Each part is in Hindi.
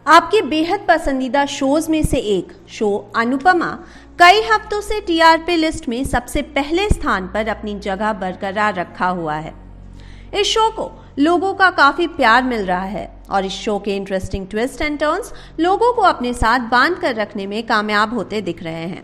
आपके बेहद पसंदीदा शोज में से एक शो अनुपमा कई हफ्तों से टीआरपी लिस्ट में सबसे पहले स्थान पर अपनी जगह बरकरार रखा हुआ है। इस शो को लोगों का काफी प्यार मिल रहा है और इस शो के इंटरेस्टिंग ट्विस्ट एंड टर्न्स लोगों को अपने साथ बांध कर रखने में कामयाब होते दिख रहे हैं।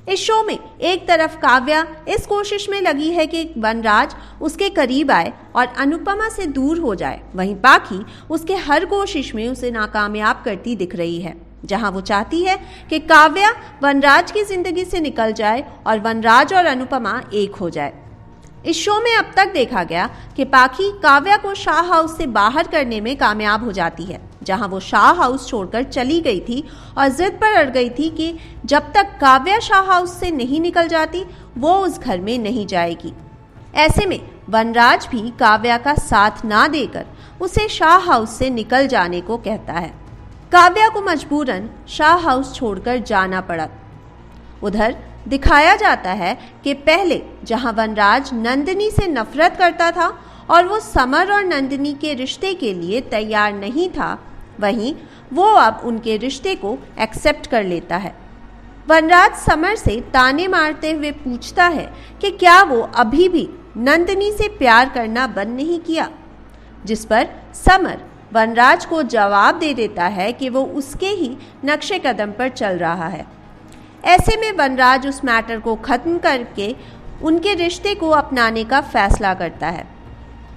इस शो में एक तरफ काव्या इस कोशिश में लगी है कि वनराज उसके करीब आए और अनुपमा से दूर हो जाए, वहीं पाखी उसके हर कोशिश में उसे नाकामयाब करती दिख रही है। जहां वो चाहती है कि काव्या वनराज की जिंदगी से निकल जाए और वनराज और अनुपमा एक हो जाए। इस शो में अब तक देखा गया कि पाखी काव्या को शाह हाउस से बाहर करने में कामयाब हो जाती है, जहां वो शाह हाउस छोड़कर चली गई थी और जिद पर अड़ गई थी कि जब तक काव्या शाह हाउस से नहीं निकल जाती वो उस घर में नहीं जाएगी। ऐसे में वनराज भी काव्या का साथ ना देकर उसे शाह हाउस से निकल जाने को कहता है। काव्या को मजबूरन शाह हाउस छोड़कर जाना पड़ा। उधर दिखाया जाता है कि पहले जहां वनराज नंदिनी से नफरत करता था और वो समर और नंदिनी के रिश्ते के लिए तैयार नहीं था, वहीं वो अब उनके रिश्ते को एक्सेप्ट कर लेता है। वनराज समर से ताने मारते हुए पूछता है कि क्या वो अभी भी नंदिनी से प्यार करना बंद नहीं किया, जिस पर समर वनराज को जवाब दे देता है कि वो उसके ही नक्शे कदम पर चल रहा है। ऐसे में वनराज उस मैटर को खत्म करके उनके रिश्ते को अपनाने का फैसला करता है।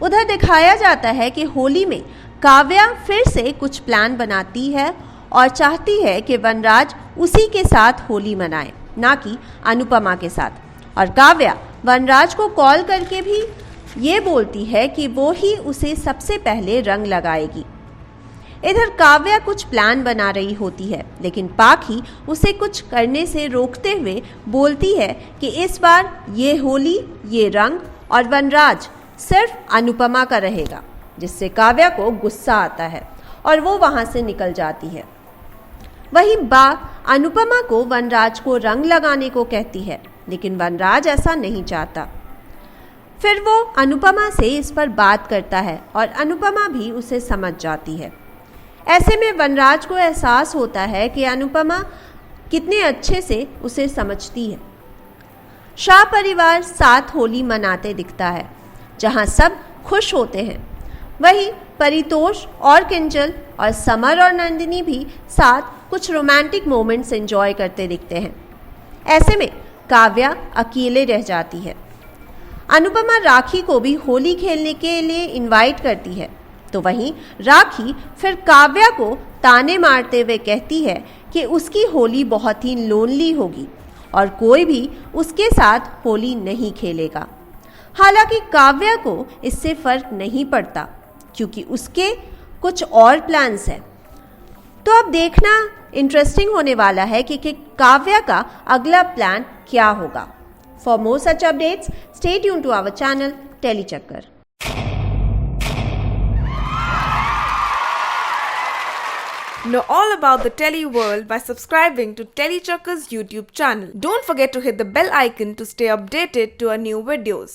उधर दिखाया जाता है कि होली में काव्या फिर से कुछ प्लान बनाती है और चाहती है कि वनराज उसी के साथ होली मनाए, ना कि अनुपमा के साथ। और काव्या वनराज को कॉल करके भी ये बोलती है कि वो ही उसे सबसे पहले रंग लगाएगी। इधर काव्या कुछ प्लान बना रही होती है, लेकिन पाखी उसे कुछ करने से रोकते हुए बोलती है कि इस बार ये होली, ये रंग और वनराज सिर्फ अनुपमा का रहेगा, जिससे काव्या को गुस्सा आता है और वो वहां से निकल जाती है। वहीं बा अनुपमा को वनराज को रंग लगाने को कहती है, लेकिन वनराज ऐसा नहीं चाहता। फिर वो अनुपमा से इस पर बात करता है और अनुपमा भी उसे समझ जाती है। ऐसे में वनराज को एहसास होता है कि अनुपमा कितने अच्छे से उसे समझती है। शाह परिवार साथ होली मनाते दिखता है, जहां सब खुश होते हैं। वहीं परितोष और किंजल और समर और नंदिनी भी साथ कुछ रोमांटिक मोमेंट्स एंजॉय करते दिखते हैं। ऐसे में काव्या अकेले रह जाती है। अनुपमा राखी को भी होली खेलने के लिए इनवाइट करती है, तो वहीं राखी फिर काव्या को ताने मारते हुए कहती है कि उसकी होली बहुत ही लोनली होगी और कोई भी उसके साथ होली नहीं खेलेगा। हालांकि काव्या को इससे फर्क नहीं पड़ता, क्योंकि उसके कुछ और प्लान्स हैं। तो अब देखना इंटरेस्टिंग होने वाला है कि काव्या का अगला प्लान क्या होगा। For more such updates, stay tune to our channel Telechakkar. Know all about the Tele world by subscribing to Telechakkar's YouTube channel. Don't forget to hit the bell icon to stay updated to our new videos.